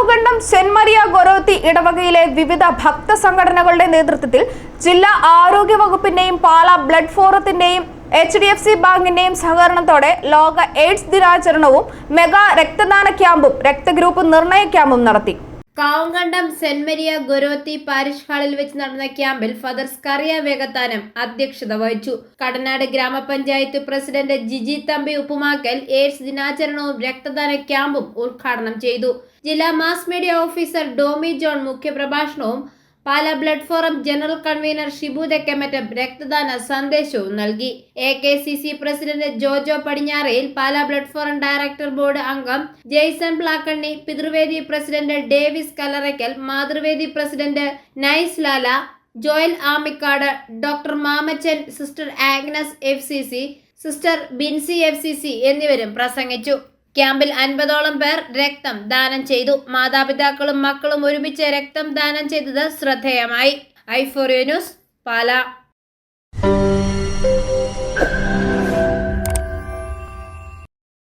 Kavukandam saint Maria ഗൊരോത്തി ഇടവകയിലെ വിവിധ ഭക്ത സംഘടനകളുടെ നേതൃത്വത്തിൽ ജില്ലാ ആരോഗ്യ വകുപ്പിന്റെയും പാലാ ബ്ലഡ് ഫോറത്തിന്റെയും HDFC ബാങ്കിന്റെയും സഹകരണത്തോടെ ലോക എയ്ഡ്സ് ദിനാചരണവും മെഗാ രക്തദാന ക്യാമ്പും രക്തഗ്രൂപ്പ് നിർണയ ക്യാമ്പും നടത്തി. കാവുകണ്ടം സെന്റ് മരിയ ഗൊരോത്തി പാരിഷ് ഹാളിൽ വെച്ച് നടന്ന ക്യാമ്പിൽ ഫാദർ സ്കറിയ വേഗത്താനം അധ്യക്ഷത വഹിച്ചു. കടനാട് ഗ്രാമപഞ്ചായത്ത് പ്രസിഡന്റ് ജിജി തമ്പി ഉപ്പുമാക്കൽ എയ്ഡ്സ് ദിനാചരണവും രക്തദാന ക്യാമ്പും ഉദ്ഘാടനം ചെയ്തു. ജില്ലാ mass media officer Domi John മുഖ്യപ്രഭാഷണവും Pala blood forum general convener Shibu Thekkemattam രക്തദാന സന്ദേശവും നൽകി. AKCC president Jojo Padinjarayil, Pala blood forum director board അംഗം ജെയ്സൺ പ്ലാക്കണ്ണി, പിതൃവേദി പ്രസിഡന്റ് ഡേവിസ് കല്ലറയ്ക്കൽ, മാതൃവേദി president Nice Lala, Joel Amikkad, doctor Mamachan, sister Agnes FCC, sister Binsy FCC എന്നിവരും പ്രസംഗിച്ചു. ക്യാമ്പിൽ 50ഓളം പേർ രക്തം ദാനം ചെയ്തു. മാതാപിതാക്കളും മക്കളും ഒരുമിച്ച് രക്തം ദാനം ചെയ്തത് ശ്രദ്ധേയമായി. i4U news, Pala.